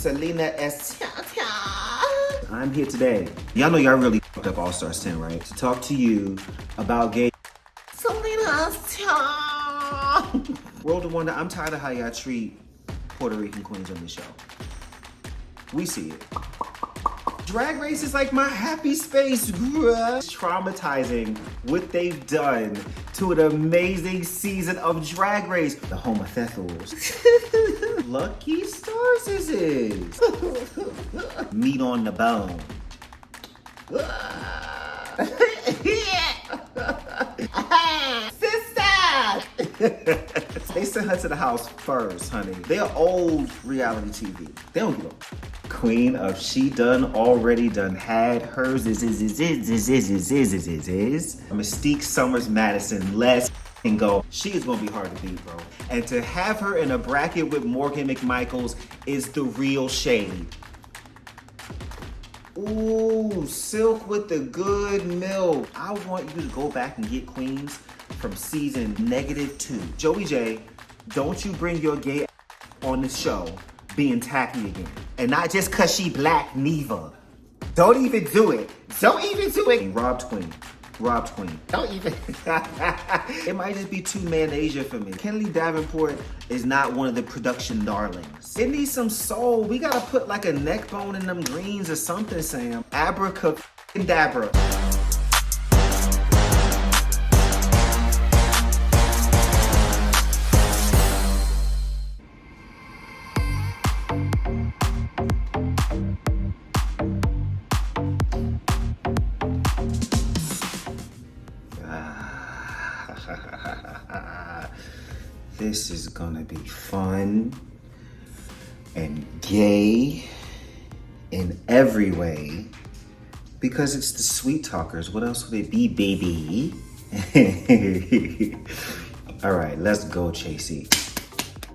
Selena S. I'm here today. Y'all know y'all really fucked up All Stars 10, right? To talk to you about gay Selena S. World of Wonder, I'm tired of how y'all treat Puerto Rican queens on the show. We see it. Drag Race is like my happy space, bruh. Traumatizing what they've done to an amazing season of Drag Race. The homosexuals. Lucky stars this is. Meat on the bone. Sister! They sent her to the house first, honey. They're old reality TV. They don't give a queen of she done, already done, had hers is. Mystique Summers Madison, let's go. She is gonna be hard to beat, bro. And to have her in a bracket with Morgan McMichaels is the real shade. Ooh, Silk with the good milk. I want you to go back and get queens from season -2. Joey J, don't you bring your gay on the show being tacky again. And not just cause she black, neither. Don't even do it. Don't even do it. Robbed queen. Don't even. It might just be too man-Asia for me. Kennedy Davenport is not one of the production darlings. It needs some soul. We gotta put like a neck bone in them greens or something, Sam. Abracadabra. This is gonna be fun and gay in every way because it's the Sweet Talkers. What else would it be, baby? All right, let's go, Chasey.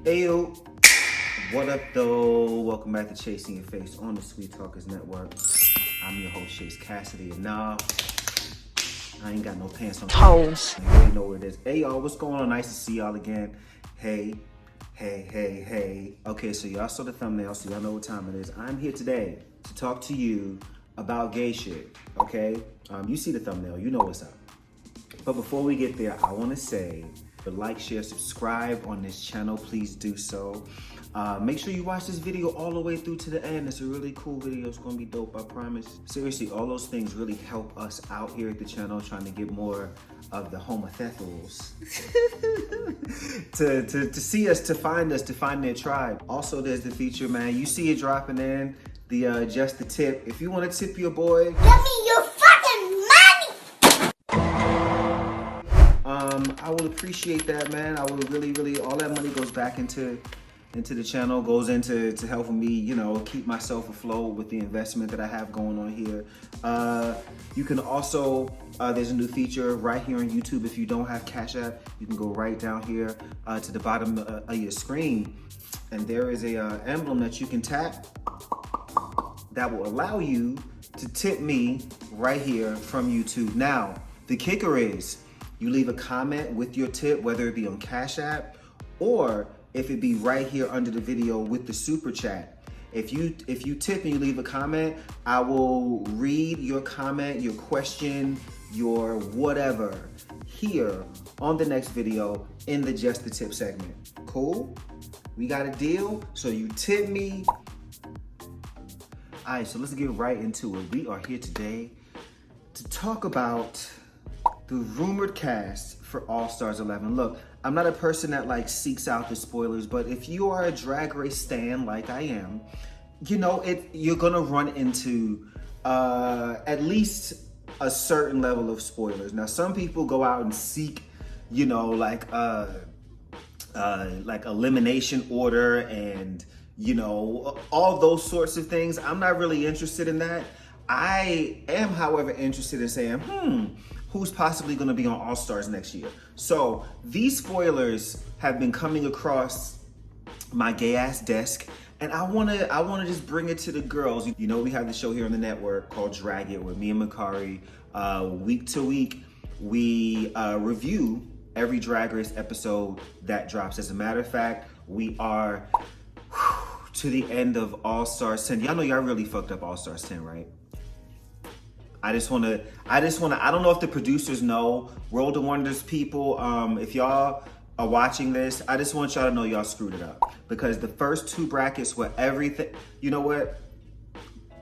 Ayo, what up, though? Welcome back to Chasing Your Face on the Sweet Talkers Network. I'm your host, ChaseKassidy, and nah, I ain't got no pants on. Toes. You already know what it is. Hey, y'all, what's going on? Nice to see y'all again. Hey. Okay, so y'all saw the thumbnail, so y'all know what time it is. I'm here today to talk to you about gay shit, okay? You see the thumbnail, you know what's up. But before we get there, I want to say, like, share, subscribe on this channel. Please do so. Make sure you watch this video all the way through to the end. It's a really cool video. It's gonna be dope, I promise. Seriously, all those things really help us out here at the channel, trying to get more of the homosexuals to see us, to find their tribe. Also, there's the feature, man. You see it dropping in, the just the tip. If you want to tip your boy, give me your fucking money. I would appreciate that, man. I would really, all that money goes back into the channel, goes into helping me, you know, keep myself afloat with the investment that I have going on here. You can also, there's a new feature right here on YouTube. If you don't have Cash App, you can go right down here to the bottom of your screen, and there is a emblem that you can tap that will allow you to tip me right here from YouTube. Now, the kicker is you leave a comment with your tip, whether it be on Cash App or if it be right here under the video with the super chat. If you tip and you leave a comment, I will read your comment, your question, your whatever here on the next video in the Just the Tip segment. Cool? We got a deal? So you tip me. All right, so let's get right into it. We are here today to talk about the rumored cast for All Stars 11. Look, I'm not a person that like seeks out the spoilers, but if you are a Drag Race stan like I am, you know, you're gonna run into at least a certain level of spoilers. Now, some people go out and seek, you know, like elimination order and, you know, all those sorts of things. I'm not really interested in that. I am, however, interested in saying, who's possibly gonna be on All Stars next year? So these spoilers have been coming across my gay ass desk, and I wanna just bring it to the girls. You know, we have the show here on the network called Drag It with me and Makari. Week to week, we review every Drag Race episode that drops. As a matter of fact, we are to the end of All Stars 10. Y'all know y'all really fucked up All Stars 10, right? I don't know if the producers know, World of Wonders people, if y'all are watching this, I just want y'all to know y'all screwed it up. Because the first 2 brackets were everything. You know what?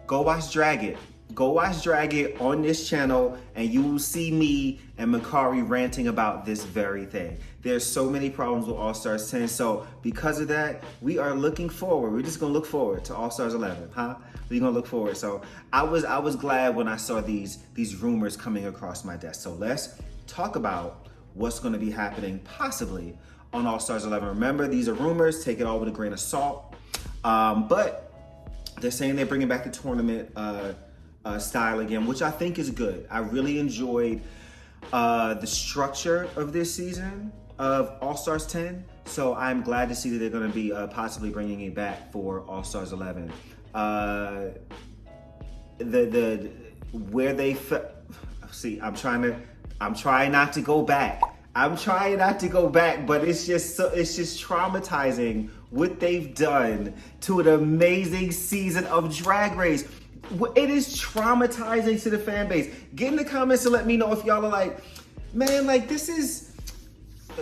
Go watch Drag It. Go watch Drag It on this channel and you will see me and Makari ranting about this very thing. There's so many problems with All Stars 10. So because of that, we are looking forward. We're just gonna look forward to All Stars 11, huh? We're gonna look forward. So I was glad when I saw these rumors coming across my desk. So let's talk about what's gonna be happening possibly on All Stars 11. Remember, these are rumors, take it all with a grain of salt. But they're saying they're bringing back the tournament style again, which I think is good. I really enjoyed the structure of this season of All Stars 10, so I'm glad to see that they're going to be possibly bringing it back for All Stars 11. See, I'm trying not to go back. But it's just traumatizing what they've done to an amazing season of Drag Race. It is traumatizing to the fan base. Get in the comments and let me know if y'all are like, man, like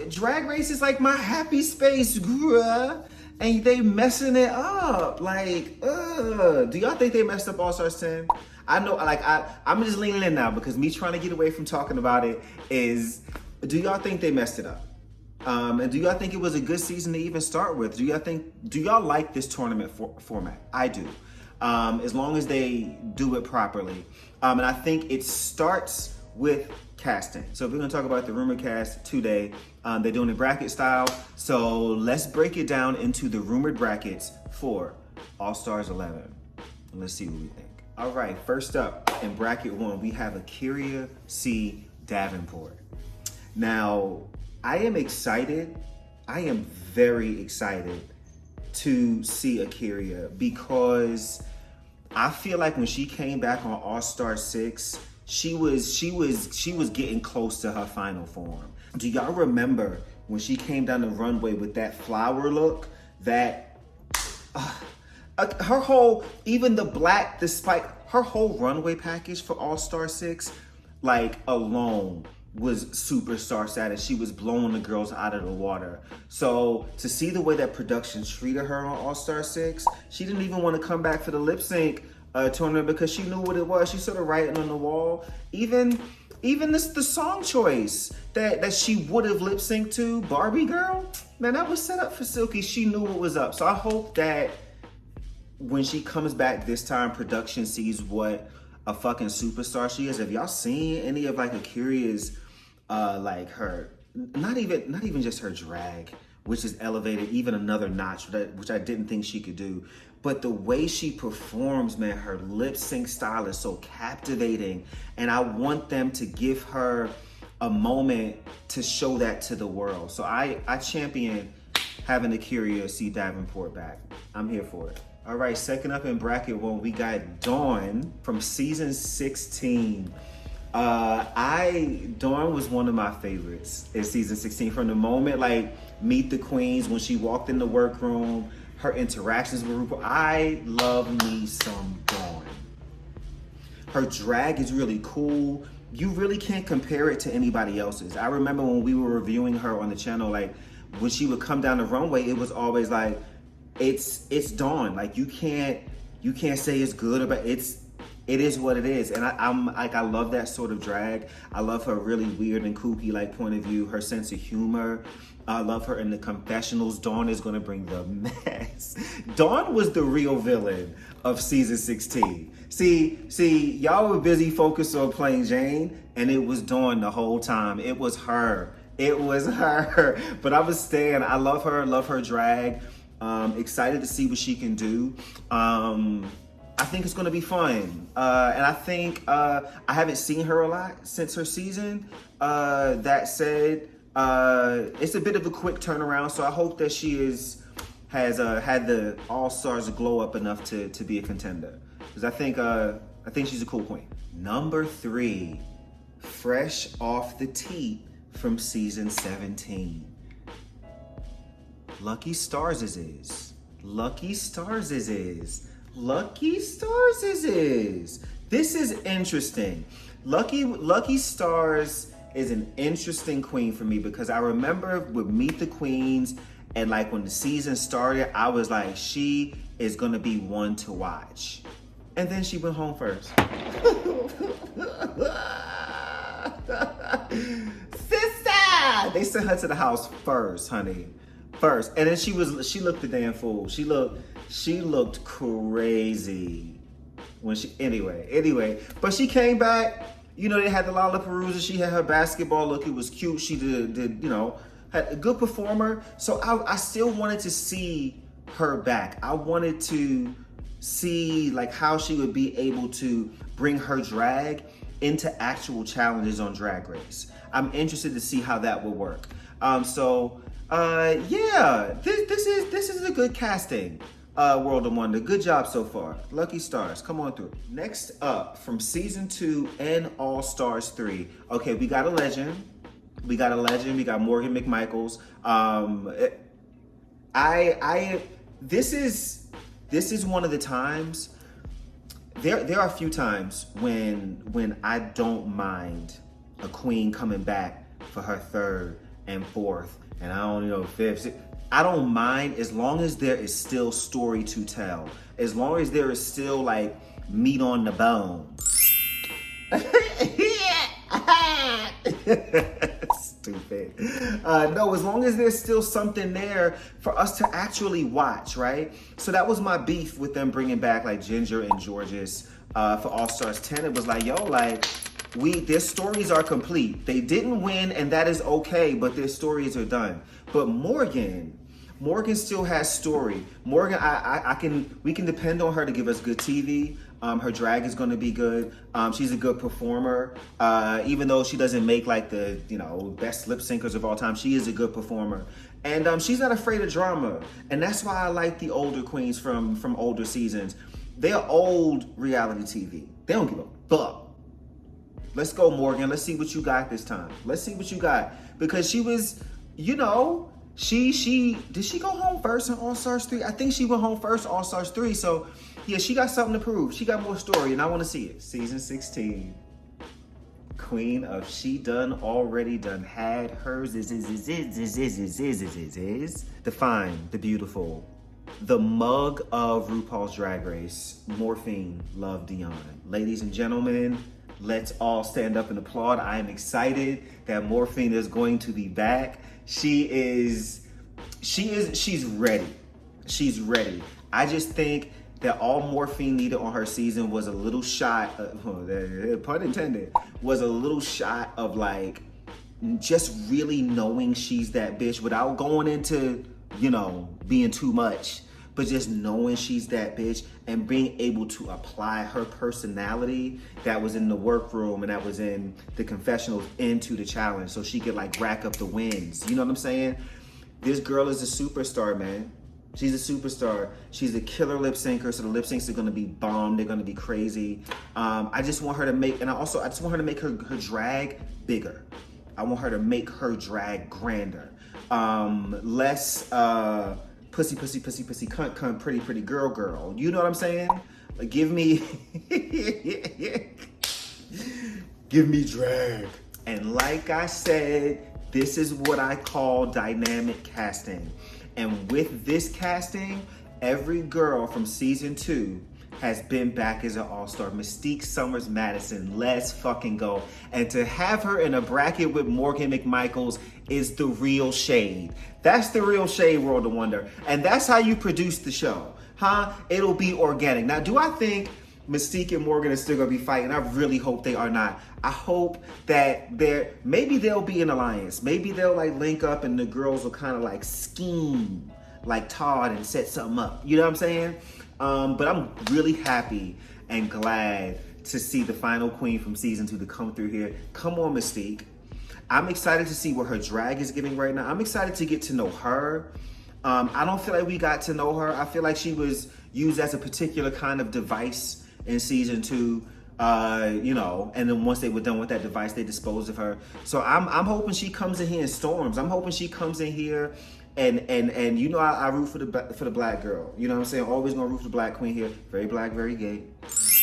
Drag Race is like my happy space, bruh. And they messing it up. Like, do y'all think they messed up All Stars 10? I know, like, I'm just leaning in now because me trying to get away from talking about it is, do y'all think they messed it up? And do y'all think it was a good season to even start with? Do y'all like this tournament format? I do. As long as they do it properly. And I think it starts with casting. So we're gonna talk about the rumor cast today. They're doing it bracket style. So let's break it down into the rumored brackets for All Stars 11. And let's see what we think. All right, first up in bracket 1, we have Akira C. Davenport. Now, I am excited. I am very excited to see Akira because I feel like when she came back on All Star 6, she was getting close to her final form. Do y'all remember when she came down the runway with that flower look? That her whole, even the black, the spike, her whole runway package for All Star 6, like alone was superstar status. She was blowing the girls out of the water. So to see the way that production treated her on All Star 6, she didn't even want to come back for the lip sync tournament because she knew what it was. She sort of writing on the wall. Even the song choice that she would have lip synced to, Barbie Girl, man, that was set up for Silky. She knew what was up. So I hope that when she comes back this time, production sees what a fucking superstar she is. Have y'all seen any of like Akira's like her, not even just her drag, which is elevated even another notch, which I didn't think she could do, but the way she performs, man, her lip sync style is so captivating, and I want them to give her a moment to show that to the world. So I champion having Akira C. Davenport back. I'm here for it. All right, second up in bracket 1, we got Dawn from season 16. Dawn was one of my favorites in season 16 from the moment, like, Meet the Queens, when she walked in the workroom, her interactions with Rupauls. I love me some Dawn. Her drag is really cool. You really can't compare it to anybody else's. I remember when we were reviewing her on the channel, like, when she would come down the runway, it was always like, it's Dawn. Like, you can't say it's good, but it is what it is. And I love that sort of drag. I love her really weird and kooky like point of view, her sense of humor. I love her in the confessionals. Dawn is gonna bring the mess. Dawn was the real villain of season 16. See, y'all were busy focused on playing Jane, and it was Dawn the whole time. It was her. But I was staying. I love her drag. Excited to see what she can do. I think it's gonna be fun. And I think I haven't seen her a lot since her season. That said, it's a bit of a quick turnaround, so I hope that she has had the All-Stars glow up enough to be a contender. Because I think she's a cool queen. Number 3, fresh off the teat from season 17. Lucky Stars is. Lucky Stars is. Lucky Stars is. This is interesting. Lucky Stars is an interesting queen for me because I remember with Meet the Queens and like when the season started, I was like, she is gonna be one to watch. And then she went home first. Sister! They sent her to the house first, honey. First. And then she looked the damn fool. She looked crazy. Anyway. But she came back. You know, they had the Lollapalooza. She had her basketball look. It was cute. She did had a good performer. So I still wanted to see her back. I wanted to see like how she would be able to bring her drag into actual challenges on Drag Race. I'm interested to see how that will work. This is a good casting. World of Wonder, good job so far. Lucky Stars, come on through. Next up, from season 2 and All Stars 3. Okay, we got a legend. We got Morgan McMichaels. This is one of the times. There are a few times when I don't mind a queen coming back for her 3rd and 4th, and I don't know 5th. I don't mind as long as there is still story to tell. As long as there is still like meat on the bone. Stupid. No, as long as there's still something there for us to actually watch, right? So that was my beef with them bringing back like Ginger and Georges for All Stars 10. It was like, yo, like their stories are complete. They didn't win, and that is okay, but their stories are done. But Morgan still has story. Morgan, we can depend on her to give us good TV. Her drag is going to be good. She's a good performer. Even though she doesn't make like the best lip syncers of all time, she is a good performer. And she's not afraid of drama. And that's why I like the older queens from older seasons. They're old reality TV. They don't give a fuck. Let's go, Morgan. Let's see what you got this time. Let's see what you got. Because she was, she did she go home first in All Stars 3? I think she went home first in All Stars 3. So yeah, she got something to prove. She got more story, and I want to see it. Season 16. Queen of She Done Already Done Had Hers is the fine, the beautiful, the mug of RuPaul's Drag Race, Morphine Love Dion. Ladies and gentlemen, let's all stand up and applaud. I am excited that Morphine is going to be back. She's ready. She's ready. I just think that all Morphine needed on her season was a little shot, pun intended, was a little shot of like just really knowing she's that bitch without going into, being too much, but just knowing she's that bitch and being able to apply her personality that was in the workroom and that was in the confessionals into the challenge so she could like rack up the wins. You know what I'm saying? This girl is a superstar, man. She's a superstar. She's a killer lip syncer, so the lip syncs are gonna be bomb. They're gonna be crazy. I just want her to make, I just want her to make her drag bigger. I want her to make her drag grander. Less pussy, cunt, pretty girl. You know what I'm saying? Like, give me drag. And like I said, this is what I call dynamic casting. And with this casting, every girl from season 2 has been back as an all-star. Mystique Summers Madison, let's fucking go. And to have her in a bracket with Morgan McMichaels is the real shade. That's the real shade, World of Wonder. And that's how you produce the show, huh? It'll be organic. Now, do I think Mystique and Morgan are still gonna be fighting? I really hope they are not. I hope that maybe they'll be an alliance. Maybe they'll like link up and the girls will kind of like scheme like Todd and set something up. You know what I'm saying? But I'm really happy and glad to see the final queen from season 2 to come through here. Come on, Mystique. I'm excited to see what her drag is giving right now. I'm excited to get to know her. I don't feel like we got to know her. I feel like she was used as a particular kind of device in season 2, and then once they were done with that device, they disposed of her. So I'm hoping she comes in here and storms. I'm hoping she comes in here And you know I root for the black girl. You know what I'm saying? Always gonna root for the black queen here. Very black, very gay.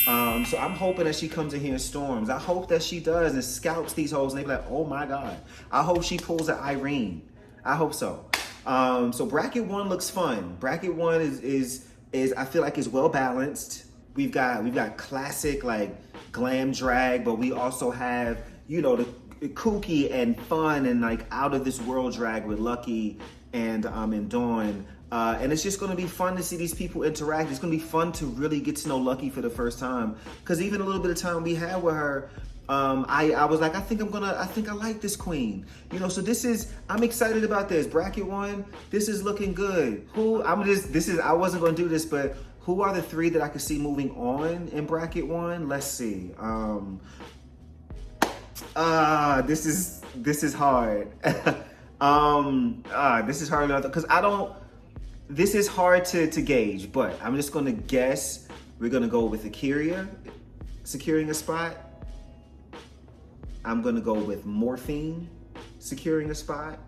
So I'm hoping that she comes in here and storms. I hope that she does and scalps these hoes and they be like, oh my God. I hope she pulls an Irene. I hope so. So bracket 1 looks fun. Bracket 1 is I feel like is well balanced. We've got classic like glam drag, but we also have, you know, the kooky and fun and like out of this world drag with Lucky and Dawn. And it's just gonna be fun to see these people interact. It's gonna be fun to really get to know Lucky for the first time. Cause even a little bit of time we had with her, I was like, I think I like this queen. You know, so I'm excited about this. Bracket 1, this is looking good. I wasn't gonna do this, but who are the 3 that I could see moving on in bracket 1? Let's see. This is hard. This is hard because this is hard to gauge, but I'm just gonna guess we're gonna go with Akira securing a spot. I'm gonna go with Morphine securing a spot.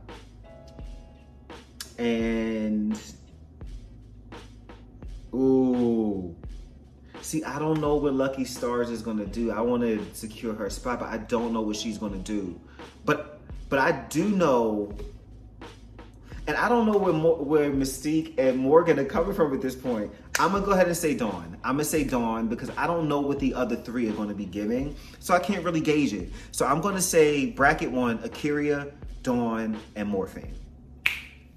And ooh. See, I don't know what Lucky Stars is gonna do. I wanna secure her spot, but I don't know what she's gonna do. But I do know, and I don't know where Mystique and Morgan are coming from at this point. I'm gonna go ahead and say Dawn. I'm gonna say Dawn because I don't know what the other 3 are gonna be giving, so I can't really gauge it. So I'm gonna say bracket 1, Akira, Dawn, and Morphine.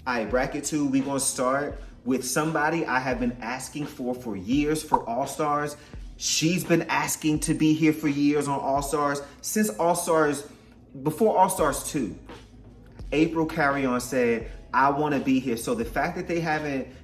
All right, bracket 2, we gonna start with somebody I have been asking for years for All-Stars. She's been asking to be here for years on All-Stars, since All-Stars, before All-Stars 2. April Carrion said, I want to be here. So the fact that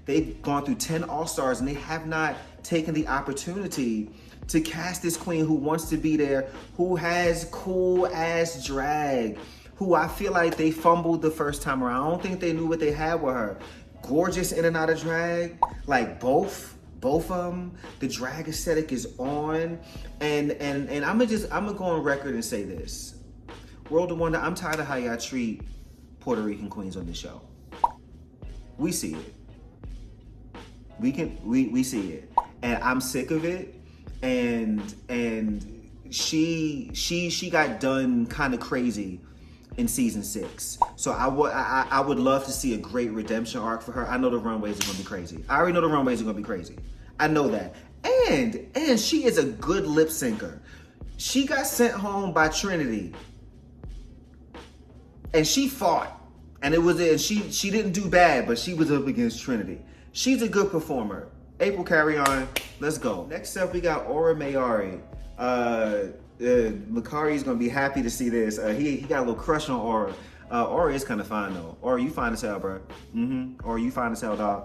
they've gone through 10 All-Stars and they have not taken the opportunity to cast this queen who wants to be there, who has cool ass drag, who I feel like they fumbled the first time around. I don't think they knew what they had with her. Gorgeous in and out of drag, like both of them. The drag aesthetic is on, and I'm gonna go on record and say this. World of Wonder, I'm tired of how y'all treat Puerto Rican queens on this show. We see it. We see it, and I'm sick of it. And she got done kind of crazy in season 6. So I would love to see a great redemption arc for her. I know the runways are gonna be crazy. I already know the runways are gonna be crazy. I know that. And she is a good lip syncer. She got sent home by Trinity. And she fought. And she didn't do bad, but she was up against Trinity. She's a good performer. April Carrion, let's go. Next up, we got Aura Mayari. Makari's gonna be happy to see this. He got a little crush on Aura. Aura is kind of fine though. Aura, you fine as hell, bro. Aura, you fine as hell, dog.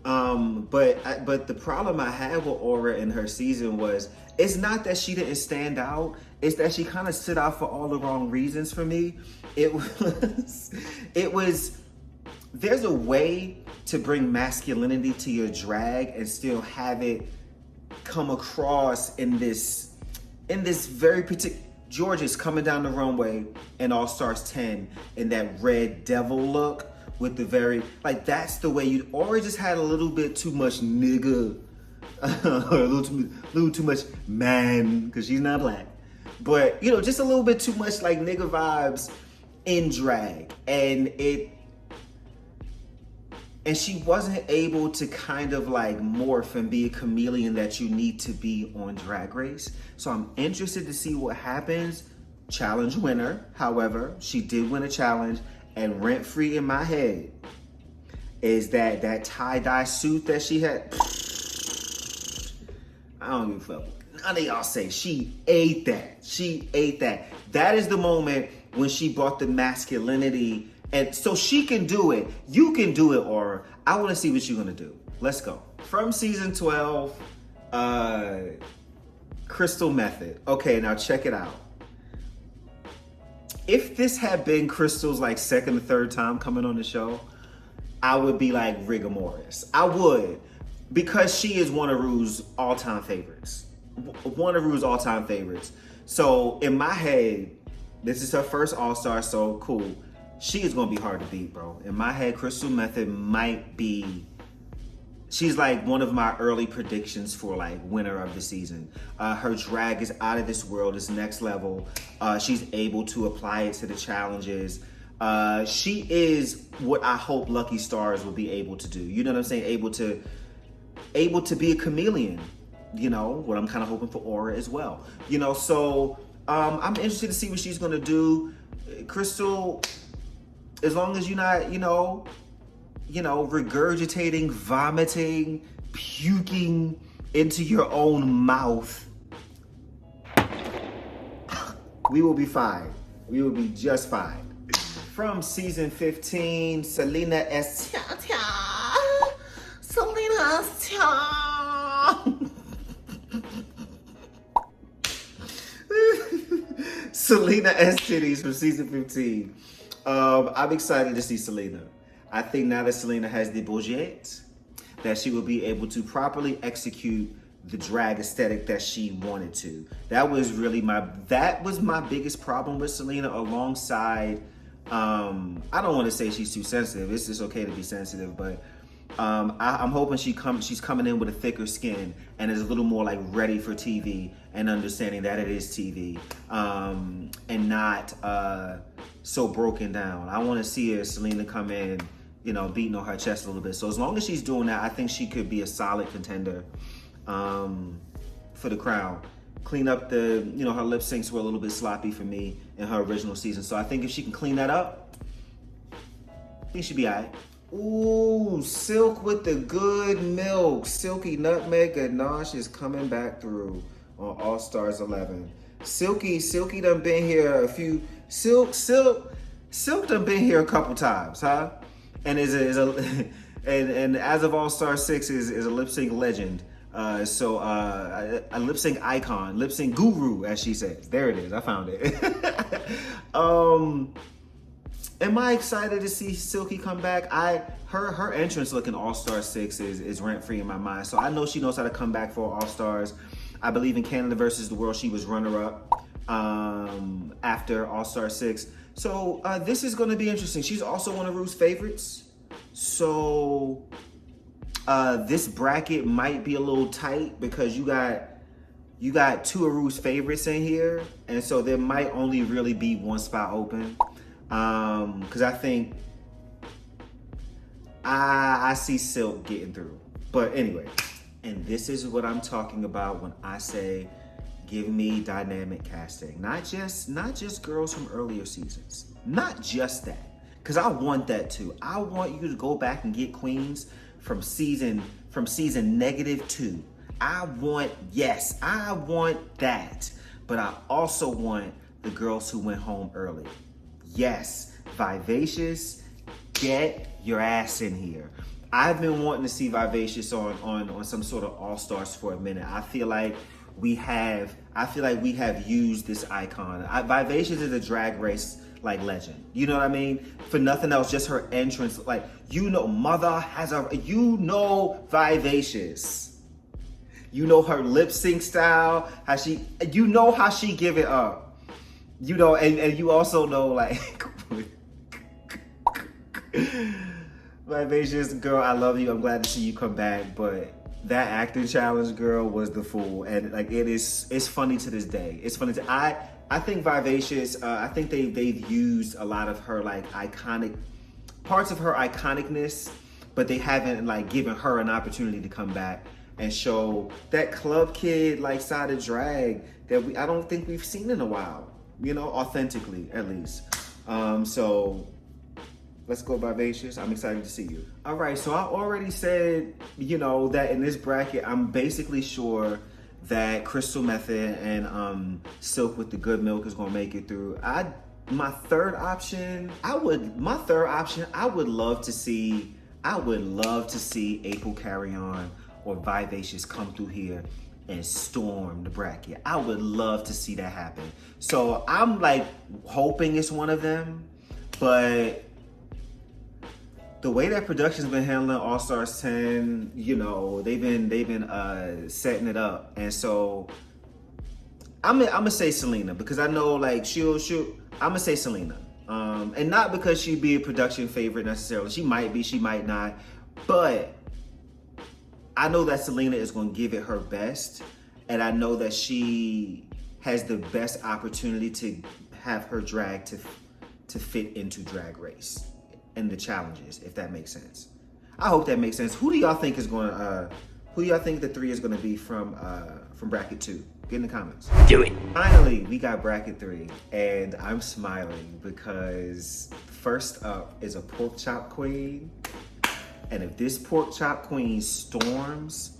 But the problem I had with Aura in her season was, it's not that she didn't stand out, it's that she kind of stood out for all the wrong reasons for me. It was, there's a way to bring masculinity to your drag and still have it come across in this very particular. George's coming down the runway in All Stars 10 in that red devil look with the very, like, that's the way you, or just had a little bit too much nigga, or a little too much man, because she's not black. But, you know, just a little bit too much like nigga vibes in drag. And she wasn't able to kind of like morph and be a chameleon that you need to be on Drag Race. So I'm interested to see what happens. Challenge winner, however, she did win a challenge, and rent free in my head is that tie-dye suit that she had. I don't give a fuck. None of y'all say she ate that. She ate that. That is the moment when she brought the masculinity. And so she can do it. You can do it, Aura. I want to see what you're going to do. Let's go. From season 12, Crystal Method. Okay, now check it out. If this had been Crystal's like second or third time coming on the show, I would be like rigor mortis. I would. Because she is one of Rue's all-time favorites. One of Rue's all-time favorites. So in my head, this is her first All-Star, so cool. she is gonna be hard to beat, bro. In my head, Crystal Method might be. She's like one of my early predictions for like winner of the season. Her drag is out of this world. It's next level. She's able to apply it to the challenges. She is what I hope Lucky Stars will be able to do. You know what I'm saying? Able to be a chameleon. You know, what I'm kind of hoping for Aura as well. You know, so I'm interested to see what she's gonna do. Crystal, as long as you're not, regurgitating, vomiting, puking into your own mouth, we will be fine. We will be just fine. From season 15, Selena S. Selena S. Selena S. Titties from season 15. I'm excited to see Selena. I think now that Selena has the budget, that she will be able to properly execute the drag aesthetic that she wanted to. That was my biggest problem with Selena, alongside, I don't want to say she's too sensitive. It's just okay to be sensitive, but I'm hoping she's coming in with a thicker skin and is a little more like ready for TV and understanding that it is TV, and not so broken down. I want to see Selena come in, beating on her chest a little bit. So as long as she's doing that, I think she could be a solid contender for the crown. Clean up her lip syncs were a little bit sloppy for me in her original season. So I think if she can clean that up, I think she'll be all right. Ooh, Silk with the good milk. Silky Nutmeg Ganache is coming back through on All Stars 11. Silky done been here Silk done been here a couple times, huh? And and as of All Star 6 is a lip sync legend. So a lip sync icon, lip sync guru, as she says. There it is. I found it. Am I excited to see Silky come back? Her entrance look in All Star 6 is rent free in my mind. So I know she knows how to come back for All Stars. I believe in Canada versus the World, she was runner up after All Star 6. So this is going to be interesting. She's also one of Ru's favorites. So this bracket might be a little tight because you got two of Ru's favorites in here, and so there might only really be one spot open. Because I think I see Silk getting through. But anyway, and this is what I'm talking about when I say give me dynamic casting. Not just girls from earlier seasons. Not just that. Because I want that too. I want you to go back and get queens from season -2. I want that. But I also want the girls who went home early. Yes, Vivacious, get your ass in here. I've been wanting to see Vivacious on some sort of All Stars for a minute. I feel like we have used this icon. Vivacious is a drag race like legend. You know what I mean? For nothing else, just her entrance. Like, Mother has Vivacious. Her lip sync style, how she give it up. And you also know, like, Vivacious girl, I love you. I'm glad to see you come back. But that acting challenge, girl, was the fool. And like, it's funny to this day. It's funny I think Vivacious, I think they've used a lot of her like iconic parts of her iconicness, but they haven't like given her an opportunity to come back and show that club kid like side of drag that I don't think we've seen in a while. Authentically, at least. So let's go Vivacious. I'm excited to see you. All right, so I already said, that in this bracket, I'm basically sure that Crystal Method and Silk with the good milk is gonna make it through. My third option, I would love to see April Carry On or Vivacious come through here and storm the bracket. I would love to see that happen. So I'm like hoping it's one of them, but the way that production's been handling All Stars 10, they've been setting it up, and so I'm gonna say Selena because I know like she'll. I'm gonna say Selena. And not because she'd be a production favorite necessarily. She might be, she might not. But I know that Selena is going to give it her best. And I know that she has the best opportunity to have her drag to fit into Drag Race and the challenges, if that makes sense. I hope that makes sense. Who do y'all think is going to, who do y'all think the 3 is going to be from bracket 2? Get in the comments. Do it. Finally, we got bracket 3, and I'm smiling because first up is a pork chop queen. And if this pork chop queen storms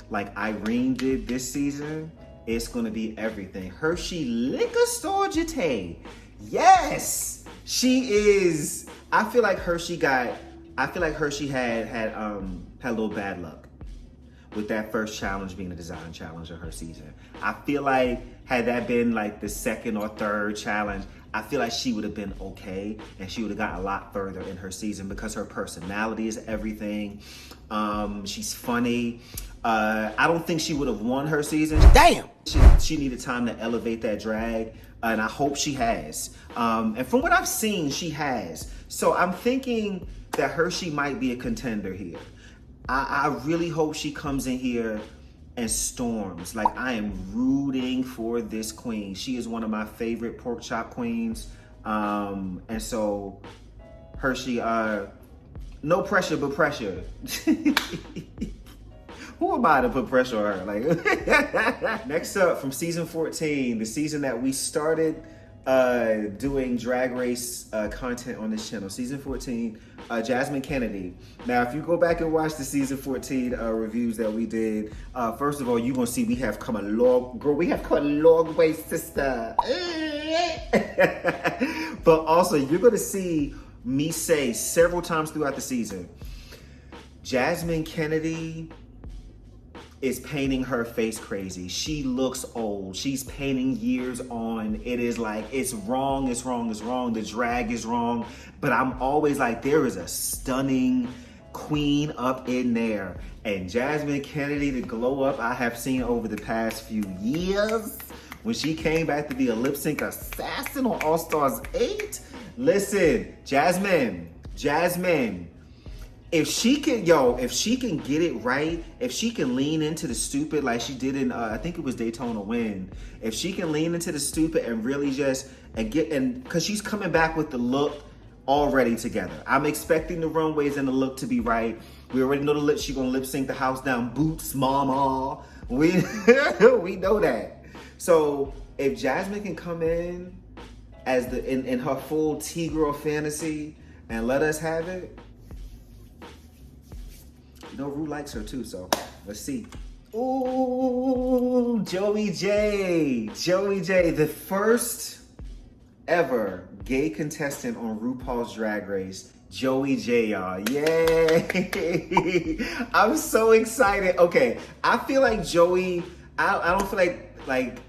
like Irene did this season, it's gonna be everything. Hershey Liquor Store Jete. Yes, she is. I feel like Hershey had a little bad luck with that first challenge being a design challenge of her season. I feel like had that been like the second or third challenge, I feel like she would have been okay and she would have got a lot further in her season because her personality is everything. She's funny. I don't think she would have won her season. Damn! She needed time to elevate that drag, and I hope she has. And from what I've seen, she has. So I'm thinking that Hershey might be a contender here. I really hope she comes in here and storms. Like, I am rooting for this queen. She is one of my favorite pork chop queens. And so, Hershey, no pressure, but pressure. Who am I to put pressure on her? Like, next up, from season 14, the season that we started doing Drag Race content on this channel. Season 14, Jasmine Kennedy. Now, if you go back and watch the season 14 reviews that we did, first of all, you're gonna see we have come a long, girl, we have come a long way, sister. But also, you're gonna see me say several times throughout the season, Jasmine Kennedy is painting her face crazy. She looks old. She's painting years on. It is like, it's wrong, it's wrong, it's wrong. The drag is wrong. But I'm always like, there is a stunning queen up in there. And Jasmine Kennedy, the glow up I have seen over the past few years, when she came back to be a lip sync assassin on All Stars 8. Listen, Jasmine, if she can get it right, if she can lean into the stupid like she did in, I think it was Daytona Win, if she can lean into the stupid and really just, because she's coming back with the look already together. I'm expecting the runways and the look to be right. We already know the lip, she's gonna lip sync the house down, boots, mama. We know that. So if Jasmine can come in as in her full T-girl fantasy and let us have it, you know, Rue likes her too, so let's see. Ooh, Joey J, the first ever gay contestant on RuPaul's Drag Race. Joey J, y'all. Yay! I'm so excited. Okay, I feel like Joey, I don't feel like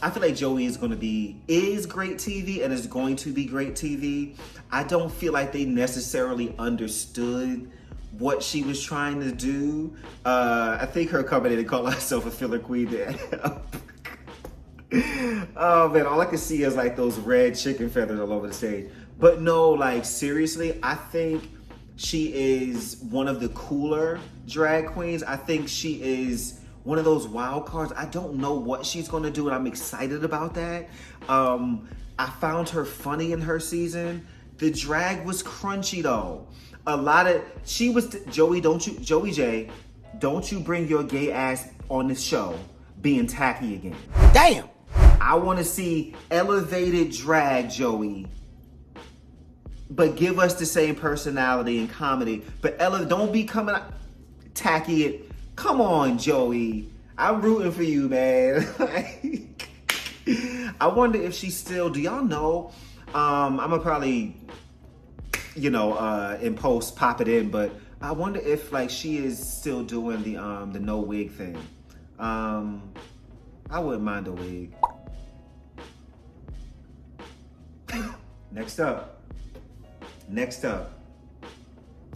I feel like Joey is great TV and is going to be great TV. I don't feel like they necessarily understood what she was trying to do. I think her coming in and calling herself a filler queen there. Oh man, all I can see is like those red chicken feathers all over the stage. But no, like seriously, I think she is one of the cooler drag queens. I think she is one of those wild cards. I don't know what she's gonna do, and I'm excited about that. I found her funny in her season. The drag was crunchy though. Joey J, don't you bring your gay ass on this show being tacky again. Damn! I want to see elevated drag Joey, but give us the same personality and comedy. But Ella, don't be coming out tacky it. Come on, Joey. I'm rooting for you, man. I wonder if she's still, do y'all know? I'm gonna probably, in post pop it in, but I wonder if like she is still doing the no wig thing. I wouldn't mind a wig. Next up,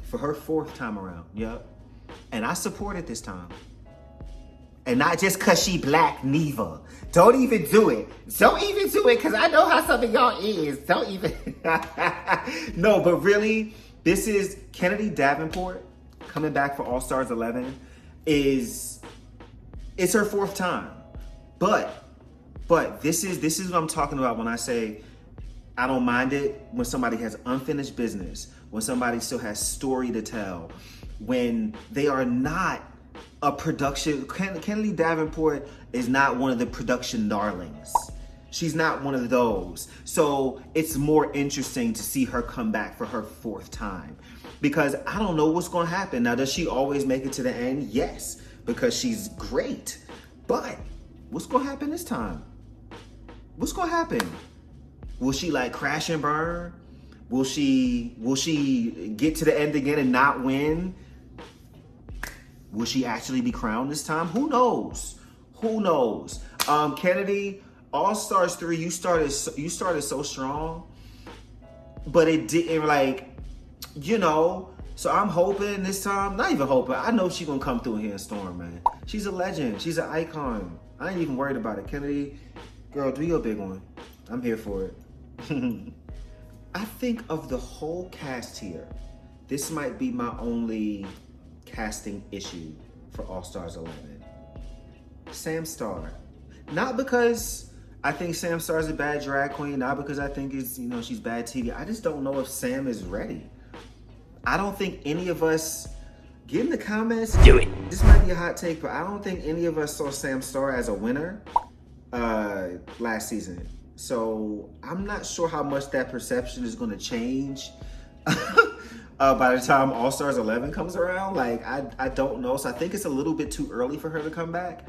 for her 4th time around, yep. And I support it this time. And not just cause she black, neither. Don't even do it. Don't even do it, cause I know how some of y'all is. Don't even. No, but really, this is Kennedy Davenport coming back for All Stars 11. It's her 4th time. But this is what I'm talking about when I say I don't mind it when somebody has unfinished business, when somebody still has story to tell, when they are not a production. Kennedy Davenport is not one of the production darlings. She's not one of those. So it's more interesting to see her come back for her 4th time, because I don't know what's going to happen. Now, does she always make it to the end? Yes, because she's great. But what's going to happen this time? What's going to happen? Will she like crash and burn? Will she get to the end again and not win? Will she actually be crowned this time? Who knows? Who knows? Kennedy, All Stars 3, you started so strong, but it didn't, like, you know. So I'm hoping this time, not even hoping, I know she's gonna come through here and storm, man. She's a legend. She's an icon. I ain't even worried about it. Kennedy, girl, do your big one. I'm here for it. I think of the whole cast here, this might be my only casting issue for All Stars 11. Sam Starr. Not because I think Sam Starr is a bad drag queen, not because I think it's, you know, she's bad TV. I just don't know if Sam is ready. I don't think any of us, get in the comments. Do it. This might be a hot take, but I don't think any of us saw Sam Starr as a winner last season. So I'm not sure how much that perception is going to change by the time All Stars 11 comes around. Like, I don't know. So I think it's a little bit too early for her to come back.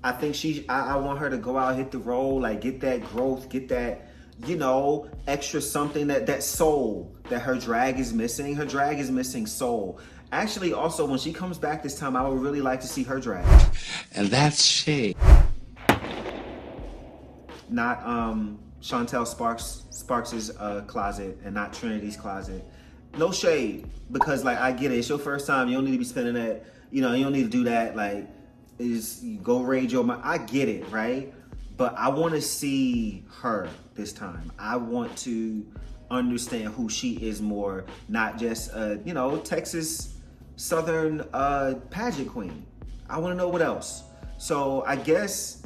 I think I want her to go out, hit the road, like get that growth, get that, you know, extra something, that soul that her drag is missing. Her drag is missing soul. Actually, also, when she comes back this time, I would really like to see her drag. And that's shade. Not Chantel Sparks's closet, and not Trinity's closet. No shade, because like I get it. It's your first time. You don't need to be spending that. You know, you don't need to do that. Like, is go raid your mind. I get it, right? But I want to see her this time. I want to understand who she is more, not just you know, Texas Southern pageant queen. I want to know what else. So I guess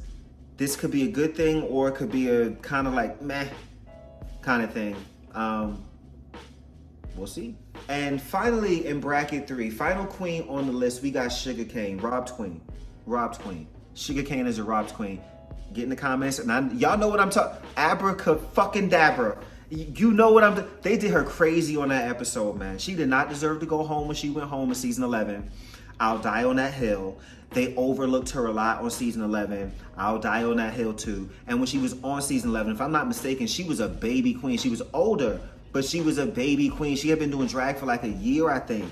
this could be a good thing, or it could be a kind of like meh kind of thing. We'll see. And finally, in bracket 3, final queen on the list, we got Sugarcane, robbed queen. Sugarcane is a robbed queen. Get in the comments, and y'all know what I'm talking. Abracadabra. You know what they did her crazy on that episode, man. She did not deserve to go home when she went home in season 11. I'll die on that hill. They overlooked her a lot on season 11. I'll die on that hill too. And when she was on season 11, if I'm not mistaken, she was a baby queen. She was older, but she was a baby queen. She had been doing drag for like a year, I think.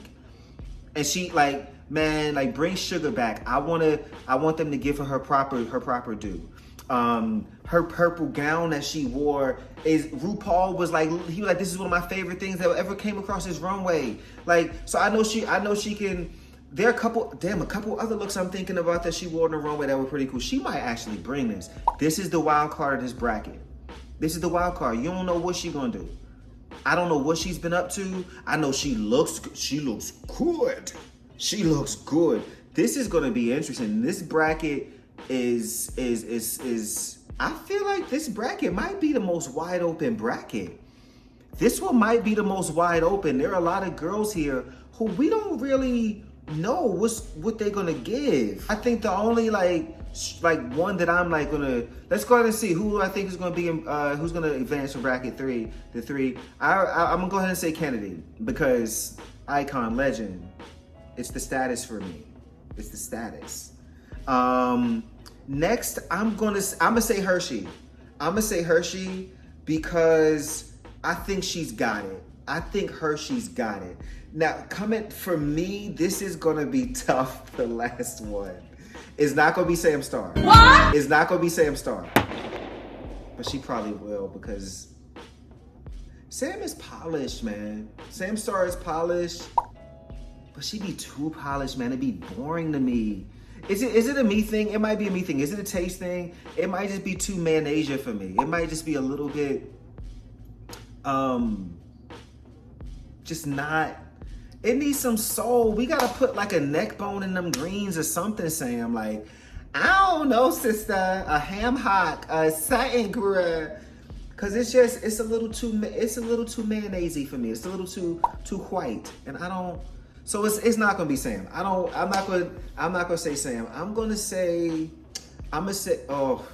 And she, like, man, like, bring Sugar back. I want them to give her proper due. Her purple gown that she wore is, RuPaul was like, he was like, this is one of my favorite things that ever came across this runway. Like, so I know she can. There are a couple other looks I'm thinking about that she wore on the runway that were pretty cool. She might actually bring this. This is the wild card of this bracket. This is the wild card. You don't know what she's gonna do. I don't know what she's been up to. I know she looks good. She looks good. This is gonna be interesting. This bracket is I feel like this bracket might be the most wide open bracket. This one might be the most wide open. There are a lot of girls here who we don't really know what they're gonna give. I think the only like one that I'm like let's go ahead and see who I think is gonna be who's gonna advance from bracket 3. The 3. I'm gonna go ahead and say Kennedy, because icon, legend. It's the status for me. It's the status. Next, I'm gonna say Hershey. I'm gonna say Hershey because I think she's got it. I think Hershey's got it. Now, coming for me, this is gonna be tough. The last one. It's not gonna be Sam Starr. What? It's not gonna be Sam Starr. But she probably will, because Sam is polished, man. Sam Starr is polished, but she be too polished, man. It'd be boring to me. Is it a me thing? It might be a me thing. Is it a taste thing? It might just be too mayonnaise for me. It might just be a little bit, just not. It needs some soul. We gotta put like a neck bone in them greens or something, Sam. Like, I don't know, sister. A ham hock, a satin grill. Cause it's a little too mayonnaise-y for me. It's a little too white, and I don't. So it's not gonna be Sam. I'm not gonna say Sam. I'm gonna say oh.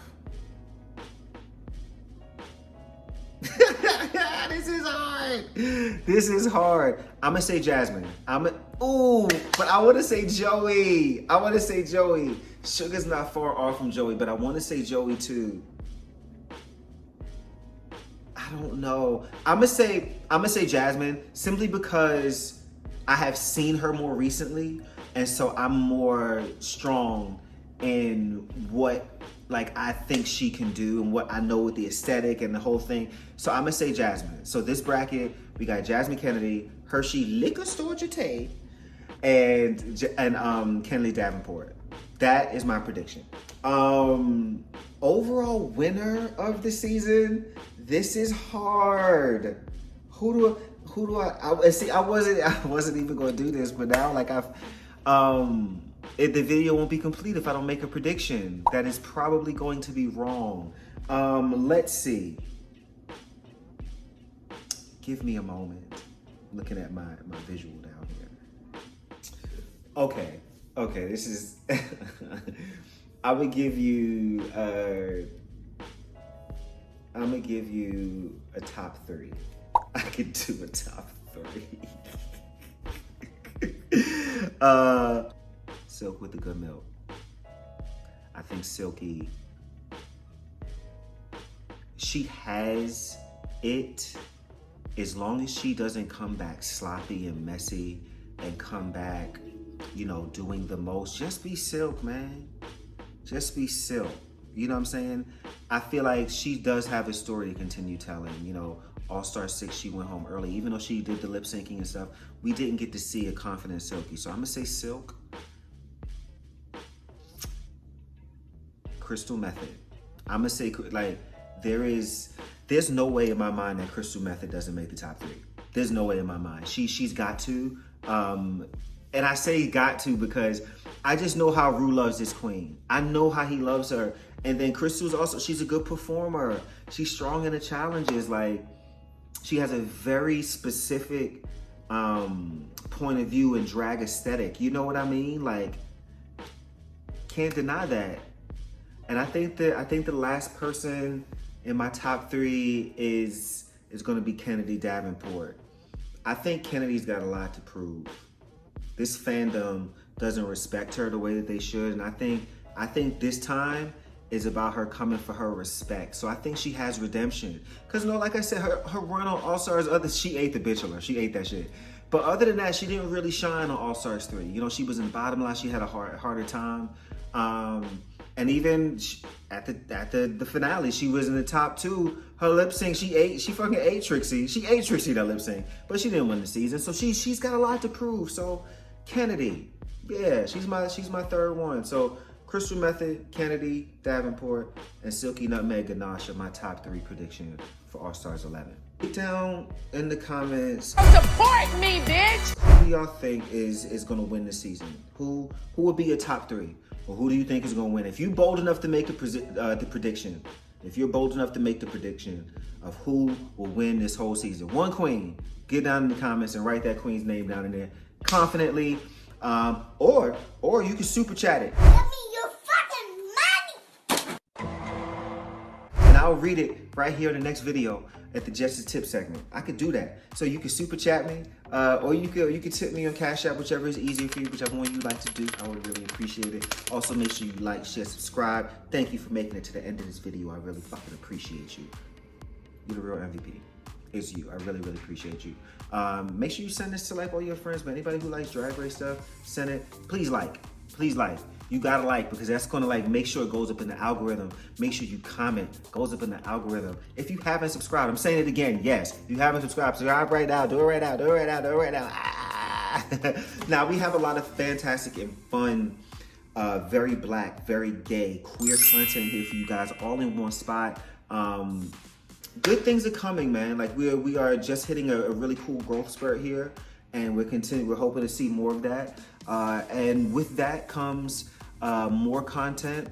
This is hard. I'm gonna say Jasmine. But I wanna say Joey. Sugar's not far off from Joey, but I wanna say Joey too. I don't know. I'm gonna say Jasmine simply because I have seen her more recently, and so I'm more strong in what like I think she can do and what I know with the aesthetic and the whole thing. So I'm gonna say Jasmine. So this bracket, we got Jasmine Kennedy, Hershey Liquor Store Jate, and Kennedy Davenport. That is my prediction. Overall winner of the season. This is hard. Who do I see? I wasn't even gonna do this, but now like the video won't be complete if I don't make a prediction. That is probably going to be wrong. Let's see. Give me a moment. Looking at my visual down here. Okay. This is. I would give you. I'm gonna give you a top 3. I could do a top 3. Silk with the good milk. I think Silky, she has it as long as she doesn't come back sloppy and messy and come back, doing the most. Just be Silk, man. Just be Silk. You know what I'm saying? I feel like she does have a story to continue telling. All-Star 6, she went home early. Even though she did the lip syncing and stuff, we didn't get to see a confident Silky. So I'm gonna say Silk. Crystal Method. I'm gonna say, like, there's no way in my mind that Crystal Method doesn't make the top 3. There's no way in my mind. She's got to. And I say got to because I just know how Ru loves this queen. I know how he loves her. And then Crystal's also, she's a good performer. She's strong in the challenges. Like, she has a very specific point of view and drag aesthetic. You know what I mean? Like, can't deny that. And I think the last person in my top 3 is going to be Kennedy Davenport. I think Kennedy's got a lot to prove. This fandom doesn't respect her the way that they should, and I think this time is about her coming for her respect. So I think she has redemption. Cause like I said, her run on All Stars, she ate the bitch alert. She ate that shit. But other than that, she didn't really shine on All Stars 3. She was in the bottom line. She had a harder time. And even at the finale, she was in the top 2. Her lip sync, she fucking ate Trixie. She ate Trixie that lip sync, but she didn't win the season. So she's got a lot to prove. So Kennedy, yeah, she's my 3rd one. So Crystal Method, Kennedy Davenport, and Silky Nutmeg Ganache are my top 3 prediction for All Stars 11. Get down in the comments. Support me, bitch! Who do y'all think is gonna win this season? Who would be your top 3? Or who do you think is gonna win? If you're bold enough to make the prediction, if you're bold enough to make the prediction of who will win this whole season, one queen, get down in the comments and write that queen's name down in there confidently, or you can super chat it. Give me your fucking money! And I'll read it right here in the next video at the Justice Tip segment. I could do that. So you can super chat me, or you could tip me on Cash App, whichever is easier for you, whichever one you like to do. I would really appreciate it. Also, make sure you like, share, subscribe. Thank you for making it to the end of this video. I really fucking appreciate you. You're the real MVP. It's you. I really, really appreciate you. Make sure you send this to all your friends, man. Anybody who likes Drag Race stuff, send it. Please like. You gotta like, because that's gonna make sure it goes up in the algorithm. Make sure you comment, goes up in the algorithm. If you haven't subscribed, I'm saying it again, yes. If you haven't subscribed, subscribe right now, do it right now. Ah. Now, we have a lot of fantastic and fun very black, very gay, queer content here for you guys, all in one spot. Good things are coming, man. Like we are just hitting a really cool growth spurt here, and we're hoping to see more of that. And with that comes more content,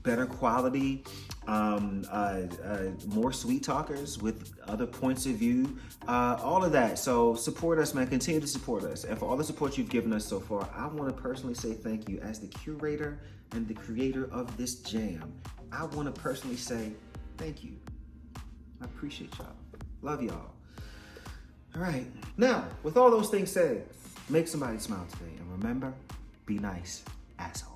better quality, more sweet talkers with other points of view, all of that. So support us, man. Continue to support us. And for all the support you've given us so far, I want to personally say thank you. As the curator and the creator of this jam, I want to personally say thank you. I appreciate y'all. Love y'all. All right. Now, with all those things said, make somebody smile today. And remember, be nice, asshole.